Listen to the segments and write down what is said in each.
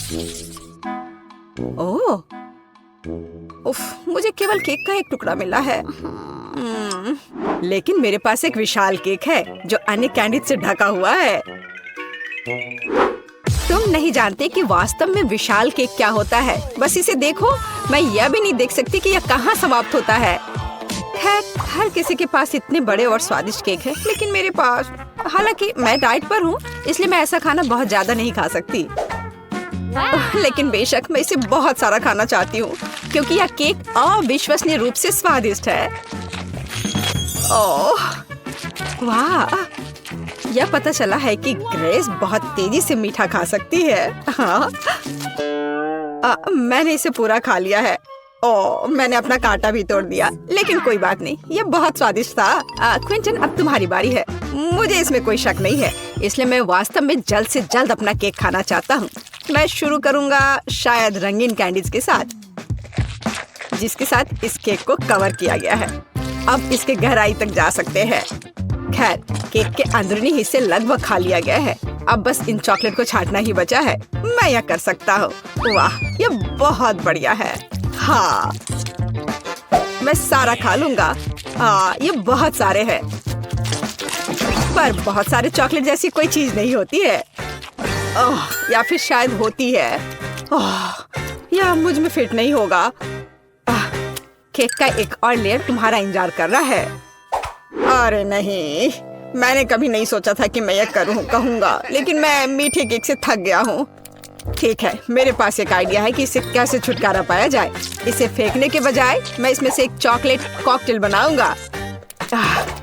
ओह, उफ, मुझे केवल केक का एक टुकड़ा मिला है। लेकिन मेरे पास एक विशाल केक है जो अन्य कैंडी से ढका हुआ है। तुम नहीं जानते कि वास्तव में विशाल केक क्या होता है। बस इसे देखो, मैं यह भी नहीं देख सकती कि यह कहाँ समाप्त होता है। खैर, हर किसी के पास इतने बड़े और स्वादिष्ट केक है, लेकिन मेरे पास, हालांकि मैं डाइट पर हूँ, इसलिए मैं ऐसा खाना बहुत ज्यादा नहीं खा सकती। लेकिन बेशक मैं इसे बहुत सारा खाना चाहती हूँ क्योंकि यह केक अविश्वसनीय रूप से स्वादिष्ट है। ओह, वाह! यह पता चला है कि ग्रेस बहुत तेजी से मीठा खा सकती है। हाँ, मैंने इसे पूरा खा लिया है। ओह, मैंने अपना कांटा भी तोड़ दिया, लेकिन कोई बात नहीं, यह बहुत स्वादिष्ट था। क्विंटन, अब तुम्हारी बारी है। मुझे इसमें कोई शक नहीं है, इसलिए मैं वास्तव में जल्द से जल्द अपना केक खाना चाहता हूँ। मैं शुरू करूँगा शायद रंगीन कैंडीज के साथ, जिसके साथ इस केक को कवर किया गया है। अब इसके गहराई तक जा सकते हैं। खैर, केक के अंदरूनी हिस्से लगभग खा लिया गया है। अब बस इन चॉकलेट को छांटना ही बचा है। मैं यह कर सकता हूँ। वाह, यह बहुत बढ़िया है। हाँ, मैं सारा खा लूंगा। ये बहुत सारे हैं, पर बहुत सारे चॉकलेट जैसी कोई चीज नहीं होती है। या फिर शायद होती है। यह मुझ में फिट नहीं होगा। केक का एक और लेयर तुम्हारा इंतजार कर रहा है। अरे नहीं, मैंने कभी नहीं सोचा था कि मैं यह कहूँगा, लेकिन मैं मीठे केक से थक गया हूँ। ठीक है, मेरे पास एक आइडिया है कि इससे कैसे छुटकारा पाया जाए। इसे फेंकने के बजाय मैं इसमें से एक चॉकलेट कॉकटेल बनाऊंगा।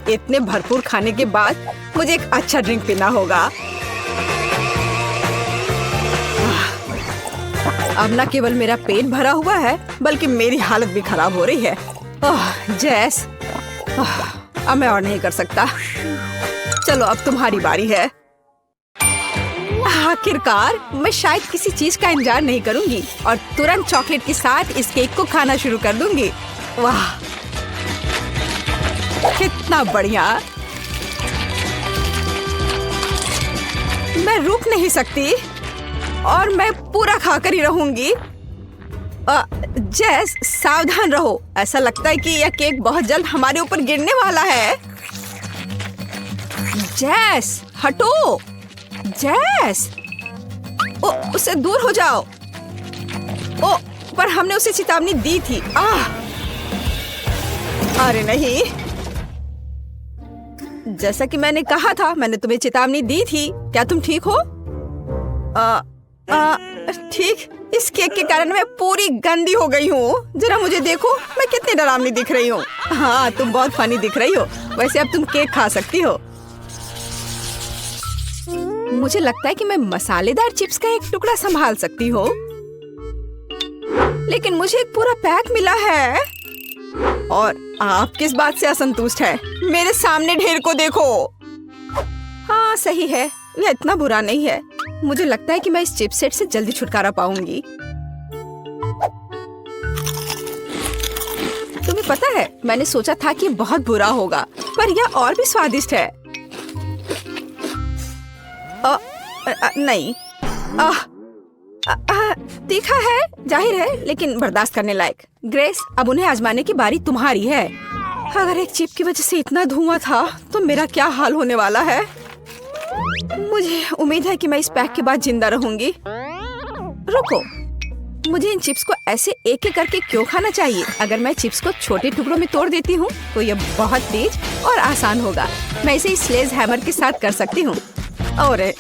इतने भरपूर खाने के बाद मुझे एक अच्छा ड्रिंक पीना होगा। अब न केवल मेरा पेट भरा हुआ है, बल्कि मेरी हालत भी खराब हो रही है। जैस, अब मैं और नहीं कर सकता। चलो, अब तुम्हारी बारी है। आखिरकार मैं शायद किसी चीज का इंतजार नहीं करूंगी और तुरंत चॉकलेट के साथ इस केक को खाना शुरू कर दूंगी। वाह, कितना बढ़िया! मैं रुक नहीं सकती और मैं पूरा खाकर ही रहूंगी। जैस, सावधान रहो। ऐसा लगता है कि यह केक बहुत जल्द हमारे ऊपर गिरने वाला है। जैस, हटो। जैस, उससे दूर हो जाओ। पर हमने उसे चेतावनी दी थी। अरे नहीं, जैसा कि मैंने कहा था, मैंने तुम्हें चेतावनी दी थी। क्या तुम ठीक हो? ठीक। इस केक के कारण मैं पूरी गंदी हो गई हूँ। जरा मुझे देखो, मैं कितनी डरावनी दिख रही हूँ। हाँ, तुम बहुत फनी दिख रही हो। वैसे अब तुम केक खा सकती हो। मुझे लगता है कि मैं मसालेदार चिप्स का एक टुकड़ा संभाल सकती हूँ, लेकिन मुझे एक पूरा पैक मिला है। और आप किस बात से असंतुष्ट है? मेरे सामने ढेर को देखो। हाँ, सही है, यह इतना बुरा नहीं है। मुझे लगता है कि मैं इस चिप सेट से जल्दी छुटकारा पाऊंगी। तुम्हें पता है, मैंने सोचा था कि बहुत बुरा होगा, पर यह और भी स्वादिष्ट है। नहीं, तीखा है, जाहिर है, लेकिन बर्दाश्त करने लायक। ग्रेस, अब उन्हें आजमाने की बारी तुम्हारी है। अगर एक चिप की वजह से इतना धुआं था, तो मेरा क्या हाल होने वाला है। मुझे उम्मीद है कि मैं इस पैक के बाद जिंदा रहूंगी। रुको, मुझे इन चिप्स को ऐसे एक एक करके क्यों खाना चाहिए? अगर मैं चिप्स को छोटे टुकड़ों में तोड़ देती हूँ, तो यह बहुत तेज और आसान होगा। मैं इसे स्लेज हैमर के साथ कर सकती हूँ। और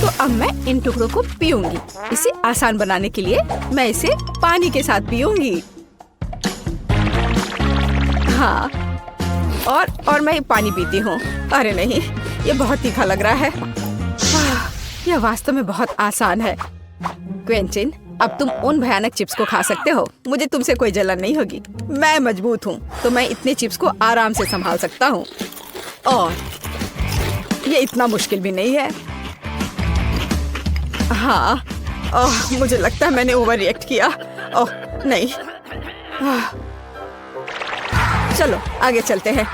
तो अब मैं इन टुकड़ों को पीऊंगी। इसे आसान बनाने के लिए मैं इसे पानी के साथ पीऊंगी। हाँ, और मैं पानी पीती हूँ। अरे नहीं, ये बहुत तीखा लग रहा है। यह वास्तव में बहुत आसान है। क्विंटन, अब तुम उन भयानक चिप्स को खा सकते हो। मुझे तुमसे कोई जलन नहीं होगी। मैं मजबूत हूँ, तो मैं इतने चिप्स को आराम से संभाल सकता हूँ। और ये इतना मुश्किल भी नहीं है। हाँ, मुझे लगता है मैंने ओवर रिएक्ट किया। नहीं। चलो आगे चलते हैं।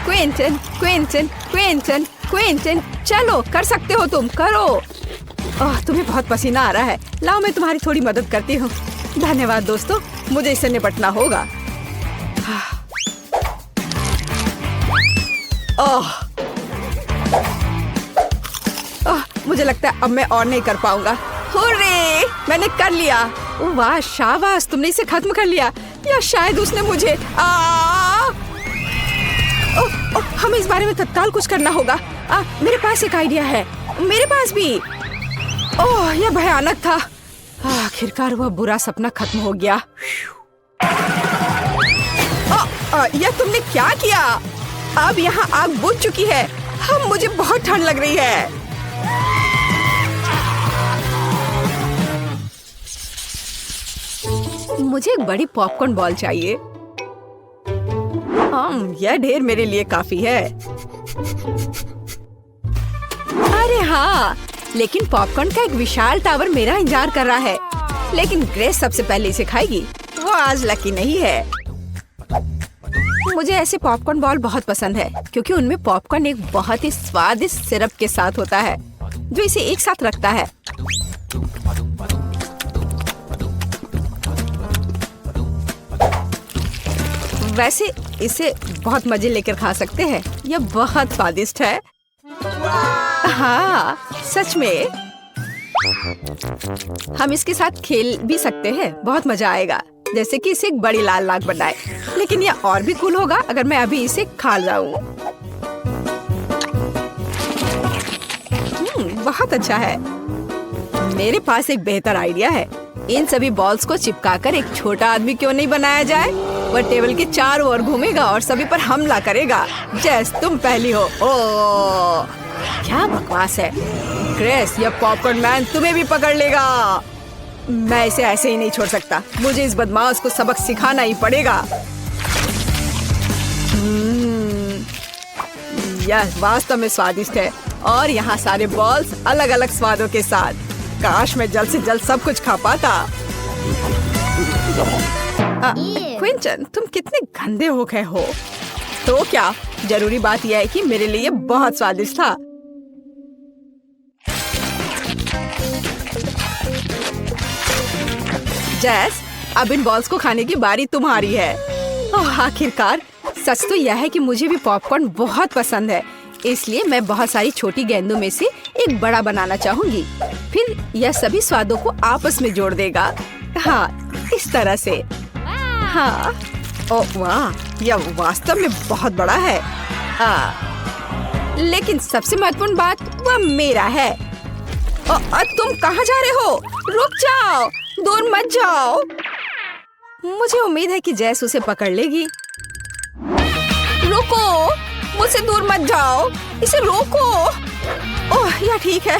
क्विंटन, क्विंटन, क्विंटन, क्विंटन, चलो, कर सकते हो तुम, करो। तुम्हें बहुत पसीना आ रहा है। लाओ मैं तुम्हारी थोड़ी मदद करती हूँ। धन्यवाद दोस्तों, मुझे इससे निपटना होगा। मुझे लगता है अब मैं और नहीं कर पाऊंगा। हुर्रे! मैंने कर लिया। वाह शाबाश, तुमने इसे खत्म कर लिया। या शायद उसने मुझे हमें इस बारे में तत्काल कुछ करना होगा। मेरे पास एक आइडिया है। मेरे पास भी। ओह, यह भयानक था। आखिरकार वह बुरा सपना खत्म हो गया। यह तुमने क्या किया? अब यहाँ आग बुझ चुकी है। मुझे बहुत ठंड लग रही है। मुझे एक बड़ी पॉपकॉर्न बॉल चाहिए। यह ढेर मेरे लिए काफी है। अरे हाँ, लेकिन पॉपकॉर्न का एक विशाल टावर मेरा इंतजार कर रहा है। लेकिन ग्रेस सबसे पहले इसे खाएगी। वो आज लकी नहीं है। मुझे ऐसे पॉपकॉर्न बॉल बहुत पसंद है क्योंकि उनमें पॉपकॉर्न एक बहुत ही स्वादिष्ट सिरप के साथ होता है जो इसे एक साथ रखता है। वैसे इसे बहुत मजे लेकर खा सकते हैं। यह बहुत स्वादिष्ट है। हाँ सच में। हम इसके साथ खेल भी सकते हैं। बहुत मजा आएगा, जैसे कि इसे एक बड़ी लाल नाग बनाए। लेकिन यह और भी कूल होगा अगर मैं अभी इसे खा जाऊं। बहुत अच्छा है। मेरे पास एक बेहतर आइडिया है। इन सभी बॉल्स को चिपकाकर एक छोटा आदमी क्यों नहीं बनाया जाए? वह टेबल के चारों ओर घूमेगा और सभी पर हमला करेगा। जैस तुम पहली हो। ओह क्या बकवास है। ग्रेस, यह पॉपकॉर्न मैन तुम्हें भी पकड़ लेगा। मैं इसे ऐसे ही नहीं छोड़ सकता। मुझे इस बदमाश को सबक सिखाना ही पड़ेगा। यह वास्तव में स्वादिष्ट है और यहाँ सारे बॉल्स अलग अलग स्वादों के साथ। काश मैं जल्द से जल्द सब कुछ खा पाता। क्विंटन, तुम कितने गंदे हो गए हो। तो क्या, जरूरी बात यह है कि मेरे लिए बहुत स्वादिष्ट था। जैस, अब इन बॉल्स को खाने की बारी तुम्हारी है। आखिरकार। सच तो यह है कि मुझे भी पॉपकॉर्न बहुत पसंद है, इसलिए मैं बहुत सारी छोटी गेंदों में से एक बड़ा बनाना चाहूंगी। फिर यह सभी स्वादों को आपस में जोड़ देगा। हाँ, इस तरह से। हाँ, ओह वाह, यह वास्तव में बहुत बड़ा है। लेकिन सबसे महत्वपूर्ण बात वह मेरा है। तुम कहाँ जा रहे हो? रुक जाओ, दूर मत जाओ। मुझे उम्मीद है कि जैस उसे पकड़ लेगी। रुको, मुझसे दूर मत जाओ, इसे रोको। ओह, यह ठीक है।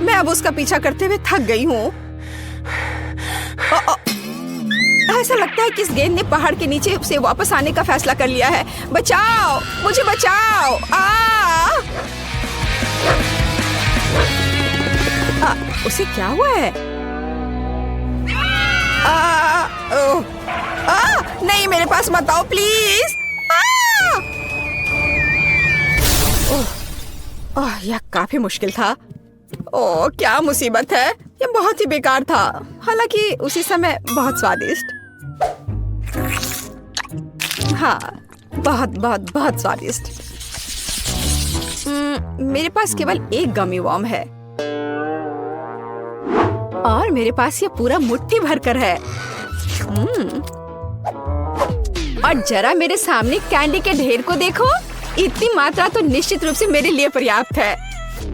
मैं अब उसका पीछा करते हुए थक गई हूँ। ऐसा लगता है कि इस गेंद ने पहाड़ के नीचे से वापस आने का फैसला कर लिया है। बचाओ, मुझे बचाओ। उसे क्या हुआ है? नहीं, मेरे पास मत आओ प्लीज। यह काफी मुश्किल था। ओह, क्या मुसीबत है। यह बहुत ही बेकार था, हालांकि उसी समय बहुत स्वादिष्ट। हाँ, बहुत बहुत बहुत स्वादिष्ट। मेरे पास केवल एक गमी वर्म है और मेरे पास ये पूरा मुट्ठी भरकर है। और जरा मेरे सामने कैंडी के ढेर को देखो। इतनी मात्रा तो निश्चित रूप से मेरे लिए पर्याप्त है।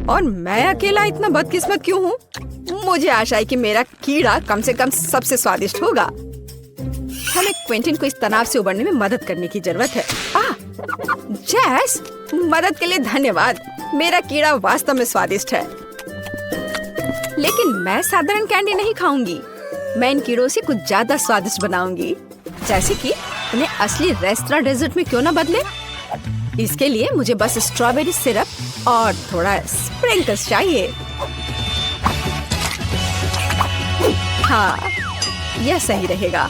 और मैं अकेला इतना बदकिस्मत क्यों हूँ? मुझे आशा है कि मेरा कीड़ा कम से कम सबसे स्वादिष्ट होगा। हमें क्विंटन को इस तनाव से उबरने में मदद करने की जरूरत है। जैस, मदद के लिए धन्यवाद। मेरा कीड़ा वास्तव में स्वादिष्ट है। लेकिन मैं साधारण कैंडी नहीं खाऊंगी। मैं इन कीड़ों से कुछ ज्यादा स्वादिष्ट बनाऊंगी, जैसे कि उन्हें असली रेस्टोरेंट डेजर्ट में क्यों ना बदले। इसके लिए मुझे बस स्ट्रॉबेरी सिरप और थोड़ा स्प्रिंकल्स चाहिए। हाँ, यह सही रहेगा।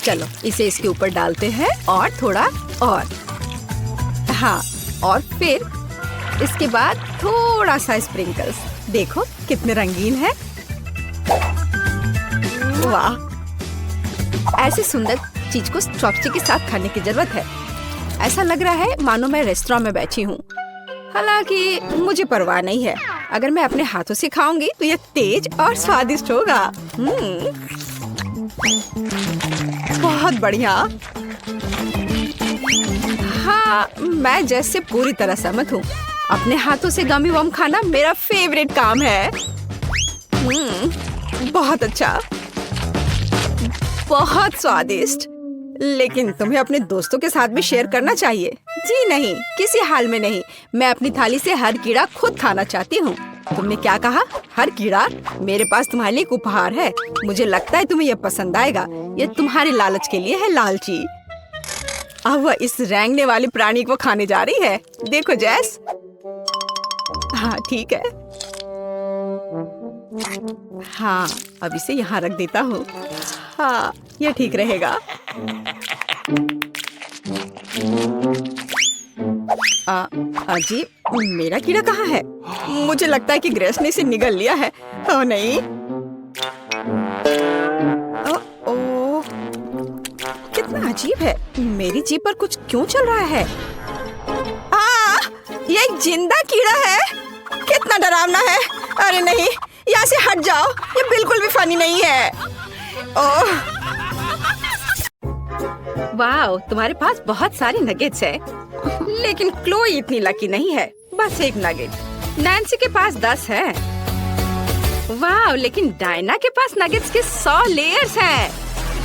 चलो इसे इसके ऊपर डालते हैं और थोड़ा और। हाँ, और फिर इसके बाद थोड़ा सा स्प्रिंकल्स। देखो कितने रंगीन है। वाह, ऐसी सुंदर चीज को चॉपस्टिक के साथ खाने की जरूरत है। ऐसा लग रहा है मानो मैं रेस्टोरेंट में बैठी हूँ। हालांकि मुझे परवाह नहीं है। अगर मैं अपने हाथों से खाऊंगी तो यह तेज और स्वादिष्ट होगा। बहुत बढ़िया। हाँ, मैं जैसे पूरी तरह सहमत हूँ। अपने हाथों से गमी वम खाना मेरा फेवरेट काम है। बहुत अच्छा, बहुत स्वादिष्ट। लेकिन तुम्हें अपने दोस्तों के साथ भी शेयर करना चाहिए। जी नहीं, किसी हाल में नहीं। मैं अपनी थाली से हर कीड़ा खुद खाना चाहती हूँ। तुमने क्या कहा? हर कीड़ा? मेरे पास तुम्हारे लिए एक उपहार है। मुझे लगता है तुम्हें यह पसंद आएगा। यह तुम्हारे लालच के लिए है, लालची। अब वह इस रेंगने वाले प्राणी को खाने जा रही है। देखो जैस। हाँ ठीक है। हाँ, अब इसे यहाँ रख देता हूँ। हाँ, यह ठीक रहेगा। अजीब, मेरा कीड़ा कहाँ है? मुझे लगता है कि ग्रेस ने इसे निगल लिया है। ओह नहीं। ओह, कितना अजीब है। मेरी जीभ पर कुछ क्यों चल रहा है? ये एक जिंदा कीड़ा है। कितना डरावना है। अरे नहीं, यहाँ से हट जाओ। ये बिल्कुल भी फनी नहीं है। ओह, वाओ, तुम्हारे पास बहुत सारे नगेट्स है। लेकिन क्लोई इतनी लकी नहीं है। बस एक नगेट। नैन्सी के पास 10 है। वाओ, लेकिन डायना के पास नगेट्स के 100 लेयर्स हैं।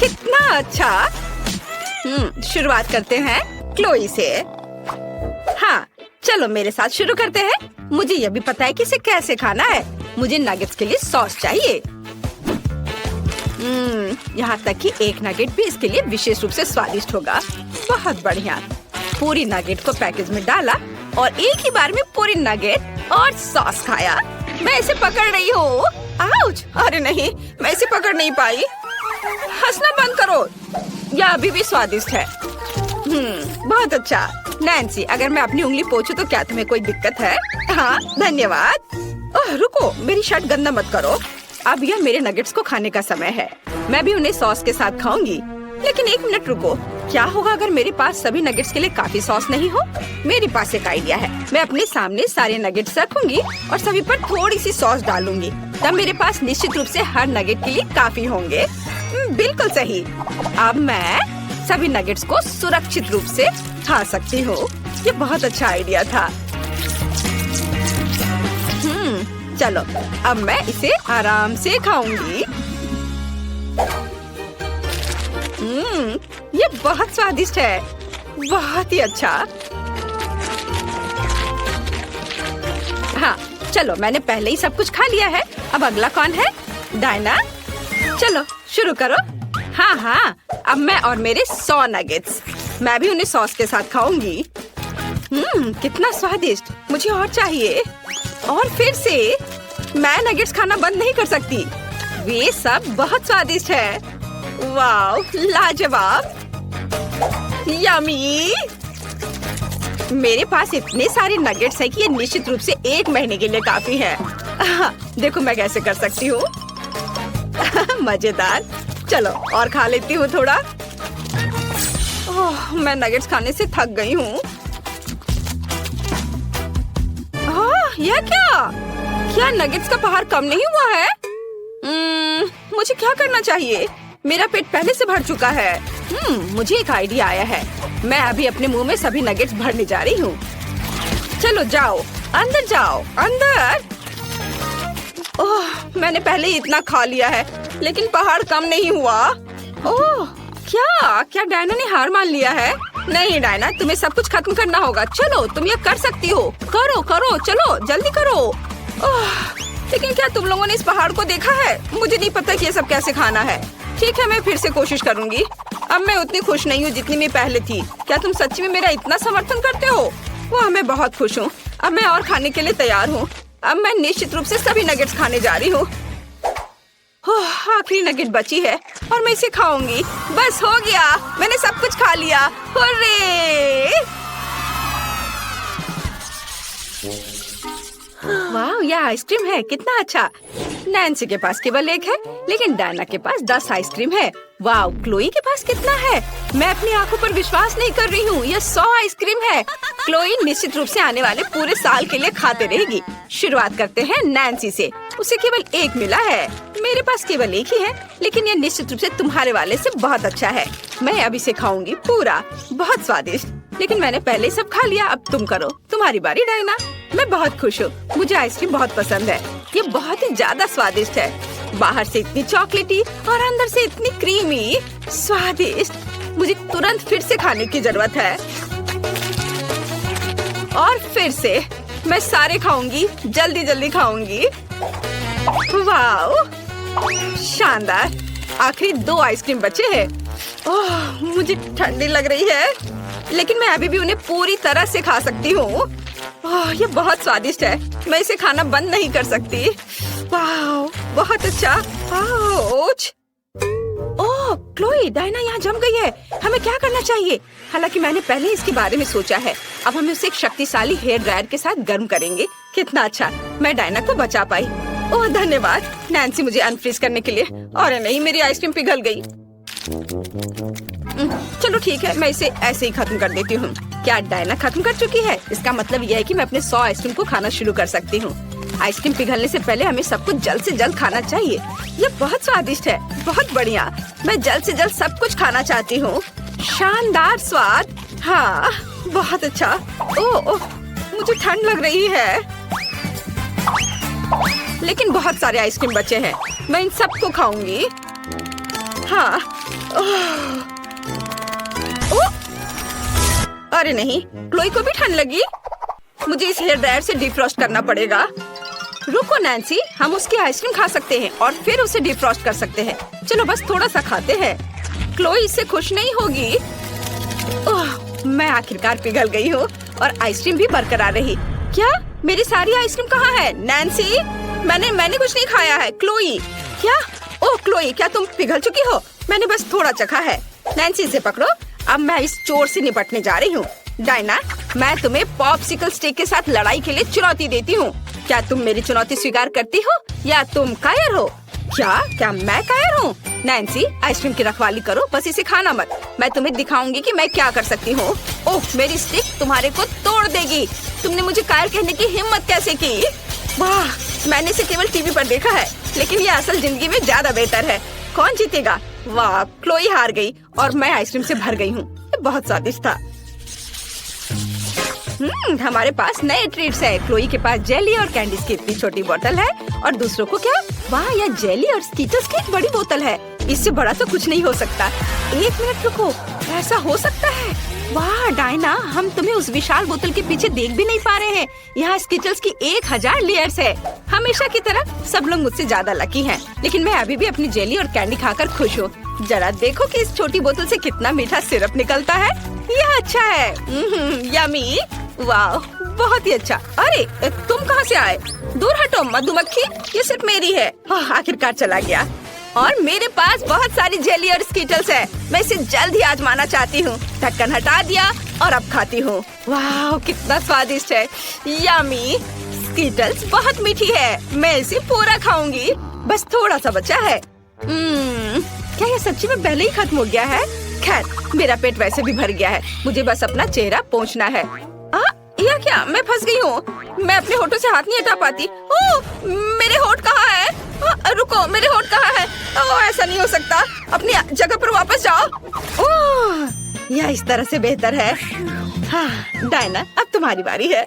कितना अच्छा। शुरुआत करते हैं क्लोई से। हाँ, चलो मेरे साथ शुरू करते हैं। मुझे यह भी पता है कि इसे कैसे खाना है। मुझे नगेट्स के लिए सॉस चाहिए। यहाँ तक कि एक नगेट भी इसके लिए विशेष रूप से स्वादिष्ट होगा। बहुत बढ़िया। पूरी नगेट को पैकेज में डाला और एक ही बार में पूरी नगेट और सॉस खाया। मैं इसे पकड़ रही हूँ। आउच! अरे नहीं, मैं इसे पकड़ नहीं पाई। हंसना बंद करो। यह अभी भी स्वादिष्ट है। बहुत अच्छा। नैन्सी, अगर मैं अपनी उंगली पोंछूं तो क्या तुम्हें कोई दिक्कत है? हाँ, धन्यवाद। ओह, रुको, मेरी शर्ट गंदा मत करो। अब यह मेरे नगेट्स को खाने का समय है। मैं भी उन्हें सॉस के साथ खाऊंगी। लेकिन एक मिनट रुको, क्या होगा अगर मेरे पास सभी नगेट्स के लिए काफी सॉस नहीं हो? मेरे पास एक आइडिया है। मैं अपने सामने सारे नगेट्स रखूंगी और सभी पर थोड़ी सी सॉस डालूंगी। तब मेरे पास निश्चित रूप से हर नगेट के लिए काफी होंगे। बिल्कुल सही। अब मैं सभी नगेट्स को सुरक्षित रूप से खा सकती हूँ। ये बहुत अच्छा आइडिया था। चलो, अब मैं इसे आराम से खाऊंगी। ये बहुत स्वादिष्ट है। बहुत ही अच्छा। हाँ, चलो, मैंने पहले ही सब कुछ खा लिया है। अब अगला कौन है? डायना। चलो शुरू करो। हाँ हाँ, अब मैं और मेरे 100 नगेट्स। मैं भी उन्हें सॉस के साथ खाऊंगी। कितना स्वादिष्ट। मुझे और चाहिए। और फिर से मैं नगेट्स खाना बंद नहीं कर सकती। वे सब बहुत स्वादिष्ट है। वाओ, लाजवाब, यम्मी। मेरे पास इतने सारे नगेट्स हैं कि ये निश्चित रूप से 1 महीने के लिए काफी है। देखो मैं कैसे कर सकती हूँ। मजेदार। चलो और खा लेती हूँ थोड़ा। ओह, मैं नगेट्स खाने से थक गई हूँ। यह क्या नगेट्स का पहाड़ कम नहीं हुआ है? मुझे क्या करना चाहिए? मेरा पेट पहले से भर चुका है। मुझे एक आइडिया आया है। मैं अभी अपने मुंह में सभी नगेट्स भरने जा रही हूँ। चलो जाओ, अंदर जाओ, अंदर। ओह, मैंने पहले ही इतना खा लिया है, लेकिन पहाड़ कम नहीं हुआ। ओह, क्या डायना ने हार मान लिया है? नहीं डायना, तुम्हें सब कुछ खत्म करना होगा। चलो, तुम ये कर सकती हो। करो, चलो, जल्दी करो। ओह, लेकिन क्या तुम लोगों ने इस पहाड़ को देखा है? मुझे नहीं पता कि ये सब कैसे खाना है। ठीक है, मैं फिर से कोशिश करूंगी। अब मैं उतनी खुश नहीं हूँ जितनी मैं पहले थी। क्या तुम सच्ची में मेरा इतना समर्थन करते हो? वाह, मैं बहुत खुश हूँ। अब मैं और खाने के लिए तैयार हूँ। अब मैं निश्चित रूप से सभी नगेट्स खाने जा रही हूँ। आखिरी नगेट बची है और मैं इसे खाऊंगी। बस हो गया, मैंने सब कुछ खा लिया। हुर्रे! वाह, यह आइसक्रीम है, कितना अच्छा। नैन्सी के पास केवल एक है, लेकिन डायना के पास 10 आइसक्रीम है। वाह, क्लोई के पास कितना है? मैं अपनी आंखों पर विश्वास नहीं कर रही हूँ, यह 100 आइसक्रीम है। क्लोई निश्चित रूप से आने वाले पूरे साल के लिए खाते रहेगी। शुरुआत करते हैं नैन्सी से, उसे केवल एक मिला है। मेरे पास केवल एक ही है, लेकिन यह निश्चित रूप से तुम्हारे वाले से बहुत अच्छा है। मैं अब इसे खाऊंगी पूरा, बहुत स्वादिष्ट। लेकिन मैंने पहले ही सब खा लिया, अब तुम करो, तुम्हारी बारी डायना। मैं बहुत खुश हूँ, मुझे आइसक्रीम बहुत पसंद है। ये बहुत ही ज्यादा स्वादिष्ट है, बाहर से इतनी चॉकलेटी और अंदर से इतनी क्रीमी, स्वादिष्ट। मुझे तुरंत फिर से खाने की जरूरत है और फिर से मैं सारे खाऊंगी, जल्दी जल्दी खाऊंगी। वाह, शानदार। आखिरी 2 आइसक्रीम बचे हैं। ओह, मुझे ठंडी लग रही है, लेकिन मैं अभी भी उन्हें पूरी तरह से खा सकती हूँ। ओह, ये बहुत स्वादिष्ट है, मैं इसे खाना बंद नहीं कर सकती। वाह, बहुत अच्छा। ओह, क्लोई, डायना यहाँ जम गई है, हमें क्या करना चाहिए? हालांकि मैंने पहले इसके बारे में सोचा है। अब हम उसे एक शक्तिशाली हेयर ड्रायर के साथ गर्म करेंगे। कितना अच्छा, मैं डायना को बचा पाई। ओह धन्यवाद नैन्सी, मुझे अनफ्रीज करने के लिए। और नहीं, मेरी आइसक्रीम पिघल गई। चलो ठीक है, मैं इसे ऐसे ही खत्म कर देती हूँ। क्या डायना खत्म कर चुकी है? इसका मतलब यह है कि मैं अपने 100 आइसक्रीम को खाना शुरू कर सकती हूँ। आइसक्रीम पिघलने से पहले हमें सब कुछ जल्द से जल्द खाना चाहिए। ये बहुत स्वादिष्ट है, बहुत बढ़िया। मैं जल्द से जल्द सब कुछ खाना चाहती हूँ। शानदार स्वाद, हाँ बहुत अच्छा। ओह, मुझे ठंड लग रही है, लेकिन बहुत सारे आइसक्रीम बचे हैं, मैं इन सबको खाऊंगी। हाँ, अरे नहीं, क्लोई को भी ठंड लगी। मुझे इस हेयर ड्रायर से डिफ्रॉस्ट करना पड़ेगा। रुको नैन्सी, हम उसकी आइसक्रीम खा सकते हैं और फिर उसे डिफ्रॉस्ट कर सकते हैं। चलो बस थोड़ा सा खाते हैं। क्लोई इससे खुश नहीं होगी। ओह, मैं आखिरकार पिघल गई हूँ और आइसक्रीम भी बरकरार रही। क्या मेरी सारी आइसक्रीम कहाँ है? नैन्सी, मैंने कुछ नहीं खाया है। क्लोई, क्या? ओह क्लोई, क्या तुम पिघल चुकी हो? मैंने बस थोड़ा चखा है। नैन्सी, इसे पकड़ो, अब मैं इस चोर से निपटने जा रही हूँ। डायना, मैं तुम्हें पॉप्सिकल स्टिक के साथ लड़ाई के लिए चुनौती देती हूँ। क्या तुम मेरी चुनौती स्वीकार करती हो या तुम कायर हो? क्या मैं कायर हूँ? नैन्सी, आइसक्रीम की रखवाली करो, बस इसे खाना मत। मैं तुम्हें दिखाऊंगी कि मैं क्या कर सकती हूँ। ओह, मेरी स्टिक तुम्हारे को तोड़ देगी। तुमने मुझे कायर कहने की हिम्मत कैसे की? वाह, मैंने इसे केवल टीवी पर देखा है, लेकिन ये असल जिंदगी में ज्यादा बेहतर है। कौन जीतेगा? वाह, क्लोई हार गई और मैं आइसक्रीम से भर गई हूँ। ये बहुत स्वादिष्ट था। हमारे पास नए ट्रीट्स है। क्लोई के पास जेली और कैंडीज की इतनी छोटी बोतल है और दूसरों को क्या? वाह, यह जेली और स्कीटर्स की एक बड़ी बोतल है। इससे बड़ा तो कुछ नहीं हो सकता। 1 मिनट रुको, ऐसा हो सकता है? वाह डायना, हम तुम्हें उस विशाल बोतल के पीछे देख भी नहीं पा रहे हैं। यहाँ स्कीटर्स की 1000 लेयर्स है। हमेशा की तरह सब लोग मुझसे ज्यादा लकी हैं, लेकिन मैं अभी भी अपनी जेली और कैंडी खाकर खुश हूँ। जरा देखो कि इस छोटी बोतल से कितना मीठा सिरप निकलता है। यह अच्छा है। यमी, वाह बहुत ही अच्छा। अरे तुम कहाँ से आए? दूर हटो मधुमक्खी, ये सिर्फ मेरी है। आखिरकार चला गया। और मेरे पास बहुत सारी जेली और स्कीटल्स है। मैं इसे जल्द ही आजमाना चाहती हूँ। ढक्कन हटा दिया और अब खाती हूँ। वाह कितना स्वादिष्ट है। यमी, स्कीटल्स बहुत मीठी है। मैं इसे पूरा खाऊंगी, बस थोड़ा सा बचा है। क्या ये सच्ची में पहले ही खत्म हो गया है? खैर, मेरा पेट वैसे भी भर गया है, मुझे बस अपना चेहरा पोंछना है। यह क्या? मैं फंस गई हूँ। मैं अपने होठों से हाथ नहीं हटा पाती। ओह, मेरे होठ कहाँ है? रुको, मेरे होठ कहाँ है? ओह, ऐसा नहीं हो सकता। अपनी जगह पर वापस जाओ। ओह, यह इस तरह से बेहतर है। हाँ डायना, अब तुम्हारी बारी है।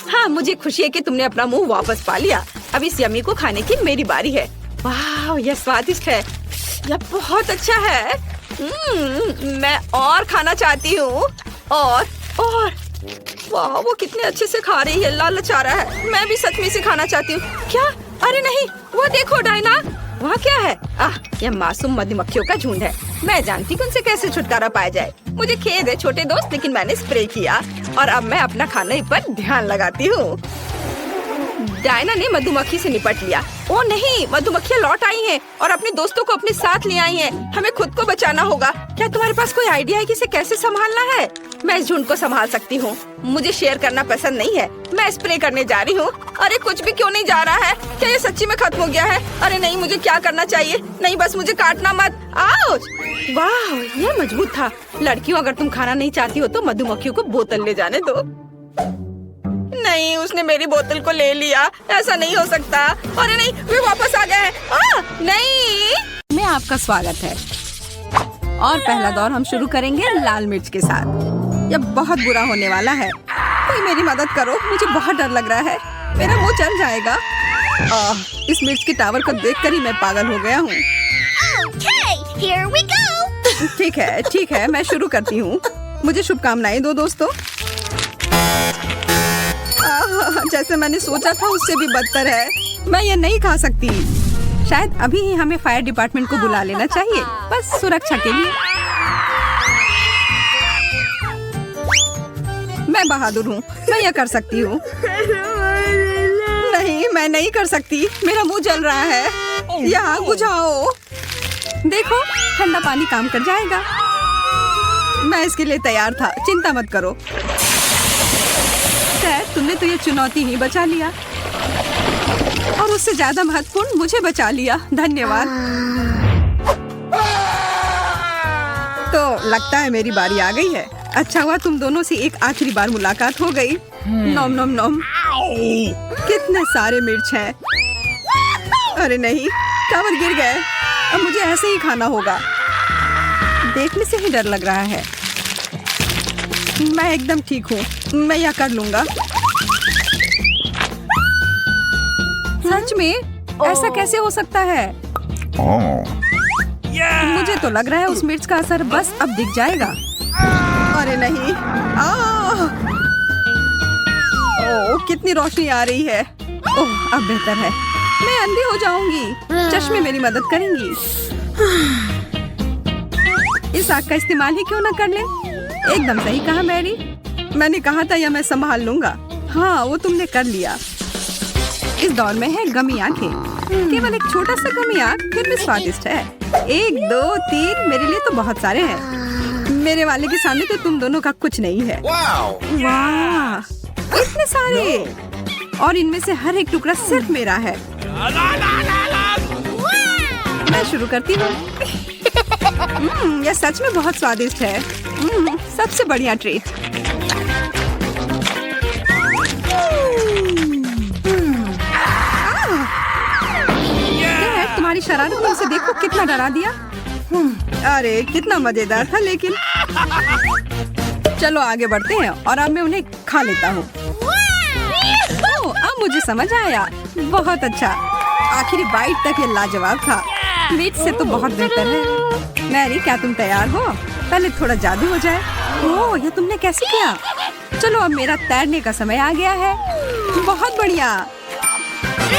हाँ, मुझे खुशी है कि तुमने अपना मुंह वापस पा लिया। अब इस यमी को खाने की मेरी बारी है। वाह, यह स्वादिष्ट है, यह बहुत अच्छा है। मैं और खाना चाहती हूँ। और वाह, वो कितने अच्छे से खा रही है, लालच आ रहा है। मैं भी सच में इसे खाना चाहती हूँ। क्या? अरे नहीं, वो देखो डायना, वहाँ क्या है? यह मासूम मधुमक्खियों का झुंड है। मैं जानती हूँ उनसे कैसे छुटकारा पाया जाए। मुझे खेद है छोटे दोस्त, लेकिन मैंने स्प्रे किया और अब मैं अपना खाने पर ध्यान लगाती हूँ। डायना ने मधुमक्खी से निपट लिया। ओ नहीं, मधुमक्खियाँ लौट आई हैं और अपने दोस्तों को अपने साथ ले आई हैं। हमें खुद को बचाना होगा। क्या तुम्हारे पास कोई आइडिया है कि इसे कैसे संभालना है? मैं इस झुंड को संभाल सकती हूँ। मुझे शेयर करना पसंद नहीं है। मैं स्प्रे करने जा रही हूँ। अरे कुछ भी क्यों नहीं जा रहा है? क्या ये सच्ची में खत्म हो गया है? अरे नहीं, मुझे क्या करना चाहिए? नहीं, बस मुझे काटना मत। आउच! वाह, ये मजबूत था। लड़कियों, अगर तुम खाना नहीं चाहती हो तो मधुमक्खियों को बोतल ले जाने दो। नहीं, उसने मेरी बोतल को ले लिया। ऐसा नहीं हो सकता। अरे नहीं, वे वापस आ गए हैं। नहीं। में आपका स्वागत है और पहला दौर हम शुरू करेंगे लाल मिर्च के साथ। यह बहुत बुरा होने वाला है। कोई मेरी मदद करो, मुझे बहुत डर लग रहा है। मेरा मुंह जल जाएगा। इस मिर्च के टावर को देखकर ही मैं पागल हो गया हूँ। Here we go. ठीक है, मैं शुरू करती हूँ। मुझे शुभकामनाएं दो दोस्तों। जैसे मैंने सोचा था उससे भी बदतर है। मैं ये नहीं खा सकती। शायद अभी ही हमें फायर डिपार्टमेंट को बुला लेना चाहिए, बस सुरक्षा के लिए। मैं बहादुर हूँ, मैं ये कर सकती हूँ। नहीं, मैं नहीं कर सकती। मेरा मुंह जल रहा है। यहाँ बुझाओ। देखो, ठंडा पानी काम कर जाएगा। मैं इसके लिए तैयार था, चिंता मत करो। तुमने तो ये चुनौती ही बचा लिया और उससे ज्यादा महत्वपूर्ण मुझे बचा लिया। धन्यवाद। तो लगता है मेरी बारी आ गई है। अच्छा हुआ तुम दोनों से एक आखिरी बार मुलाकात हो गई। नोम नोम नोम। कितने सारे मिर्च हैं। अरे नहीं, टावर गिर गए। अब मुझे ऐसे ही खाना होगा। देखने से ही डर लग रहा है। मैं एकदम ठीक हूँ, मैं यह कर लूंगा। सच में? ऐसा कैसे हो सकता है? मुझे तो लग रहा है उस मिर्च का असर बस अब दिख जाएगा। अरे नहीं। ओह, कितनी रोशनी आ रही है। ओह, अब बेहतर है। मैं अंधी हो जाऊंगी। चश्मे मेरी मदद करेंगी। इस आग का इस्तेमाल ही क्यों न कर ले? एकदम सही कहा मैरी। मैंने कहा था यह मैं संभाल लूंगा। हाँ, वो तुमने कर लिया। इस दौर में है गमी आंखें। केवल एक छोटा सा गमी आंख, फिर भी स्वादिष्ट है। 1 2 3 मेरे लिए तो बहुत सारे हैं। मेरे वाले के सामने तो तुम दोनों का कुछ नहीं है। वाह, इतने सारे! और इनमें से हर एक टुकड़ा सिर्फ मेरा है। मैं शुरू करती हूँ। यह सच में बहुत स्वादिष्ट है। सबसे बढ़िया ट्रीट। तुम्हारी शरारत में उसे देखो कितना डरा दिया। अरे कितना मजेदार था। लेकिन चलो आगे बढ़ते हैं और अब मैं उन्हें खा लेता हूँ। अब मुझे समझ आया। बहुत अच्छा। आखिरी बाइट तक ये लाजवाब था। मीट से तो बहुत बेहतर है। मैरी, क्या तुम तैयार हो? पहले थोड़ा जादू हो जाए। ओह, ये तुमने कैसे किया? चलो अब मेरा तैरने का समय आ गया है। बहुत बढ़िया।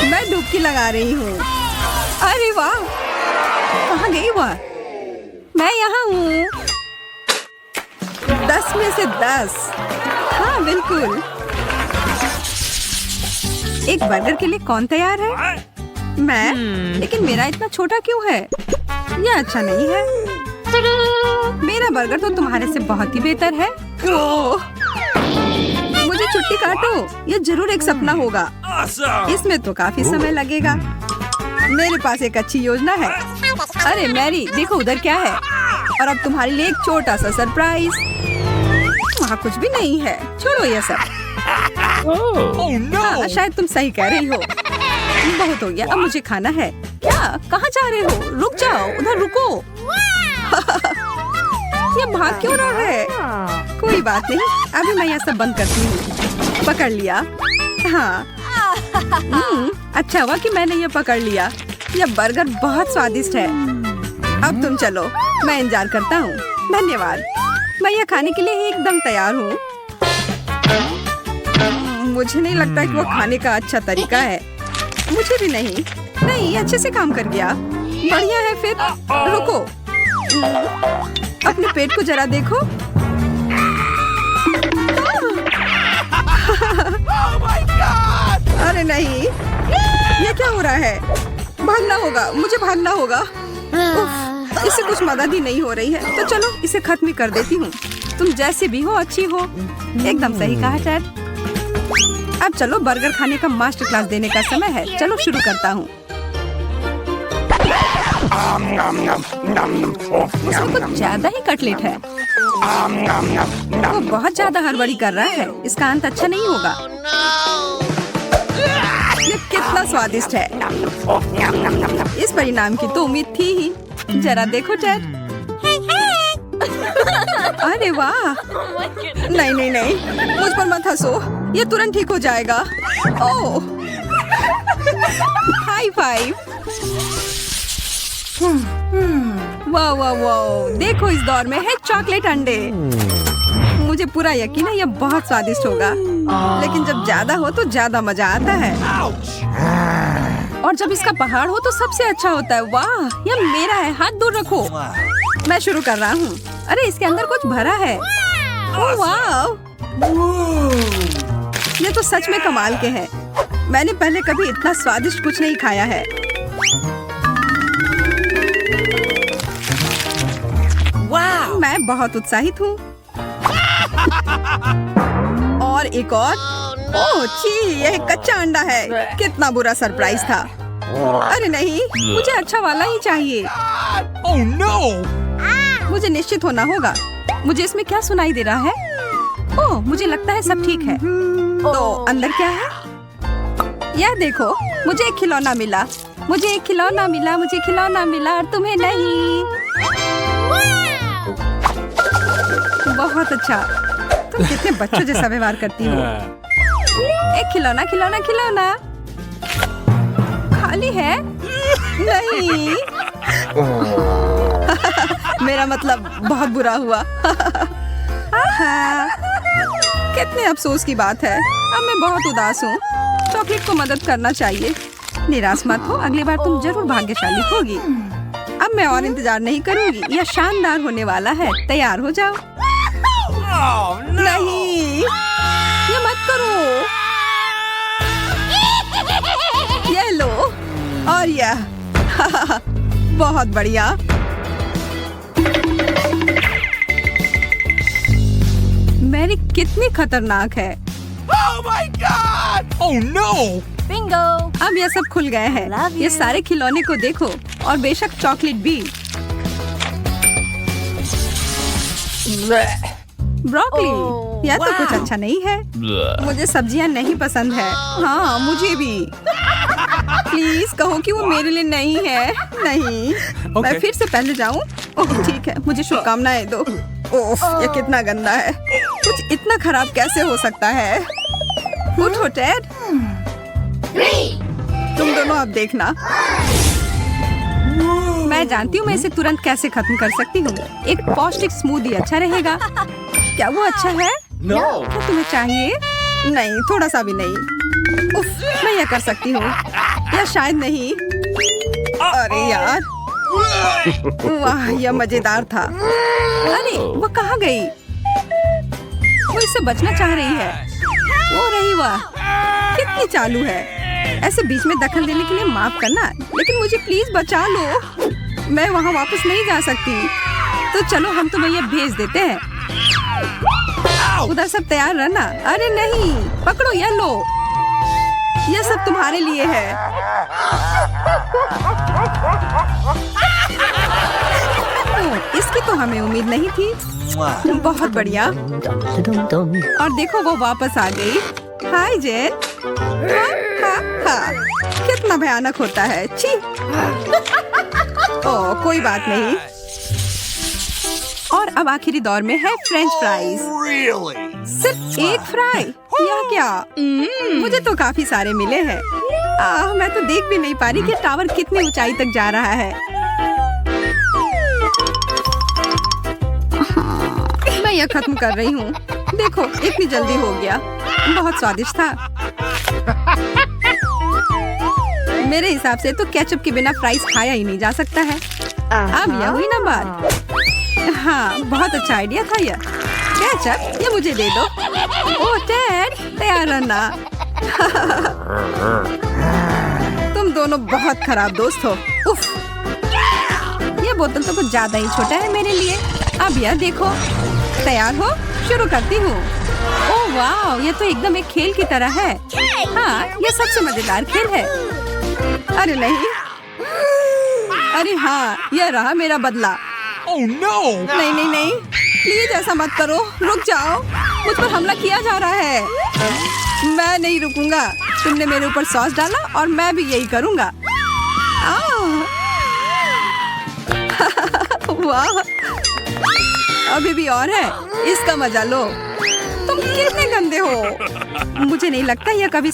मैं डुबकी लगा रही हूँ। अरे वाह, कहाँ गई वह? मैं यहाँ हूँ। 10 में से 10। हाँ बिल्कुल। एक बर्गर के लिए कौन तैयार है? मैं। लेकिन मेरा इतना छोटा क्यों है? यह अच्छा नहीं है। मेरा बर्गर तो तुम्हारे से बहुत ही बेहतर है। ओह, मुझे छुट्टी काटो। यह जरूर एक सपना होगा। इसमें तो काफी समय लगेगा। मेरे पास एक अच्छी योजना है। अरे मैरी, देखो उधर क्या है। और अब तुम्हारे लिए एक छोटा सा सरप्राइज। वहाँ कुछ भी नहीं है। छोड़ो ये सब। हाँ, शायद तुम सही कह रही हो। बहुत हो गया, अब मुझे खाना है। क्या? कहाँ जा रहे हो? रुक जाओ, उधर रुको। ये भाग क्यों रहा है? कोई बात नहीं, अभी मैं यह सब बंद करती हूँ। पकड़ लिया। हाँ। अच्छा हुआ कि मैंने ये पकड़ लिया। यह बर्गर बहुत स्वादिष्ट है। अब तुम चलो, मैं इंतजार करता हूँ। धन्यवाद। मैं यह खाने के लिए एकदम तैयार हूँ। मुझे नहीं लगता कि वो खाने का अच्छा तरीका है। मुझे भी नहीं। नहीं, अच्छे से काम कर गया। बढ़िया है। फिर रुको, अपने पेट को जरा देखो। अरे नहीं, ये क्या हो रहा है? भागना होगा, मुझे भागना होगा। उफ, इससे कुछ मदद ही नहीं हो रही है, तो चलो इसे खत्म ही कर देती हूँ। तुम जैसे भी हो अच्छी हो। एकदम सही कहा चैट। अब चलो बर्गर खाने का मास्टर क्लास देने का समय है। चलो शुरू करता हूँ। इसमें कुछ ज्यादा ही कटलेट है। वो बहुत ज्यादा हड़बड़ी कर रहा है। इसका अंत अच्छा नहीं होगा। ये कितना स्वादिष्ट है। इस परिणाम की तो उम्मीद थी ही। जरा देखो चैट। अरे वाह! नहीं नहीं नहीं, मुझ पर मत हंसो। ये तुरंत ठीक हो जाएगा। ओह! High five. वाह वाह वाह! देखो इस दौर में है चॉकलेट अंडे। मुझे पूरा यकीन है ये बहुत स्वादिष्ट होगा। लेकिन जब ज्यादा हो तो ज्यादा मजा आता है। और जब इसका पहाड़ हो तो सबसे अच्छा होता है। वाह! ये मेरा है, हाथ दूर रखो। मैं शुरू कर रहा हूँ। अरे इसके अंदर कुछ भरा है। ओह वाह! ये तो सच में कमाल के हैं। मैंने पहले कभी इतना स्वादिष्ट कुछ नहीं खाया है। वाह! मैं बहुत उत्साहित हूँ। और एक और। ओह छी! यह कच्चा अंडा है। कितना बुरा सरप्राइज था। अरे नहीं, मुझे अच्छा वाला ही चाहिए। Oh no! मुझे निश्चित होना होगा। मुझे इसमें क्या सुनाई दे रहा है? ओह, मुझे लगता है सब ठीक है। तो अंदर क्या है? यह देखो, मुझे एक खिलौना मिला। मुझे एक खिलौना मिला। मुझे खिलौना मिला और तुम्हें नहीं। बहुत अच्छा। तुम कितने बच्चों जैसा व्यवहार करती हो। एक खिलौना खिलौना खिलौना खाली है। नहीं। मेरा मतलब बहुत बुरा हुआ। कितने अफसोस की बात है। अब मैं बहुत उदास हूँ। चॉकलेट को मदद करना चाहिए। निराश मत हो, अगली बार तुम जरूर भाग्यशाली होगी। अब मैं और इंतजार नहीं करूंगी। यह शानदार होने वाला है। तैयार हो जाओ। नहीं, ये मत करो। ये लो और यह। बहुत बढ़िया। मैरी कितनी खतरनाक है। Oh my God! Oh no! Bingo! अब ये सब खुल गए हैं। Love you. ये सारे खिलौने को देखो और बेशक चॉकलेट भी। ब्रोकली, Oh, यह तो wow. कुछ अच्छा नहीं है। मुझे सब्जियां नहीं पसंद है। हाँ, मुझे भी। प्लीज कहो कि वो मेरे लिए नहीं है। नहीं। मैं फिर से पहले जाऊँ? ओह ठीक है, मुझे शुभकामनाएं दो। ओह, ये कितना गंदा है। कुछ इतना खराब कैसे हो सकता है? उठो टेड। तुम दोनों अब देखना। मैं जानती हूँ मैं इसे तुरंत कैसे खत्म कर सकती हूँ। एक पौष्टिक स्मूदी अच्छा रहेगा। क्या वो अच्छा है? No! क्या तुम्हें चाहिए? नहीं, थोड़ा सा भी नहीं। उफ, मैं यह कर सकती हूँ। या शायद नहीं। अरे यार, वाह, यह मजेदार था। अरे वो कहाँ गई? वो इससे बचना चाह रही है। वो रही वाह, कितनी चालू है। ऐसे बीच में दखल देने के लिए माफ करना, लेकिन मुझे प्लीज बचा लो। मैं वहाँ वापस नहीं जा सकती। तो चलो हम तुम्हें यह भेज देते हैं। उधर सब तैयार रहना। अरे नहीं, पकड़ो, यह लो। यह सब तुम्हारे लिए है। ओह, इसकी तो हमें उम्मीद नहीं थी। बहुत बढ़िया। और देखो वो वापस आ गई। हाय जेन। कितना भयानक होता है। छी। ओह, कोई बात नहीं। और अब आखिरी दौर में है फ्रेंच फ्राइज। Really? सिर्फ एक फ्राई? यह क्या? मुझे तो काफी सारे मिले हैं। मैं तो देख भी नहीं पा रही कि टावर कितनी ऊंचाई तक जा रहा है। मैं यह खत्म कर रही हूँ। देखो, इतनी जल्दी हो गया। बहुत स्वादिष्ट था। मेरे हिसाब से तो केचप के बिना फ्राइज खाया ही नहीं जा सकता है। अब यह हुई ना बात। हाँ, बहुत अच्छा आइडिया था यह। केचप, ये मुझे दे दो। ओह टेड, तैयार रहना। तुम दोनों बहुत खराब दोस्त हो। उफ, ये बोतल तो कुछ ज्यादा ही छोटा है मेरे लिए। अब यह देखो, तैयार हो? शुरू करती हूँ। ओह वाह, ये तो एकदम एक खेल की तरह है। हाँ, ये सबसे मजेदार खेल है। अरे नहीं, अरे हाँ, यह रहा मेरा बदला। Oh no! नहीं नहीं नहीं, प्लीज ऐसा मत करो, रुक जाओ। मुझ पर हमला किया जा रहा है। मैं नहीं रुकूंगा। तुमने मेरे ऊपर सॉस डाला और मैं भी यही करूंगा। वाह, अभी भी और है, इसका मजा लो। तुम कितने गंदे हो। मुझे नहीं लगता यह कभी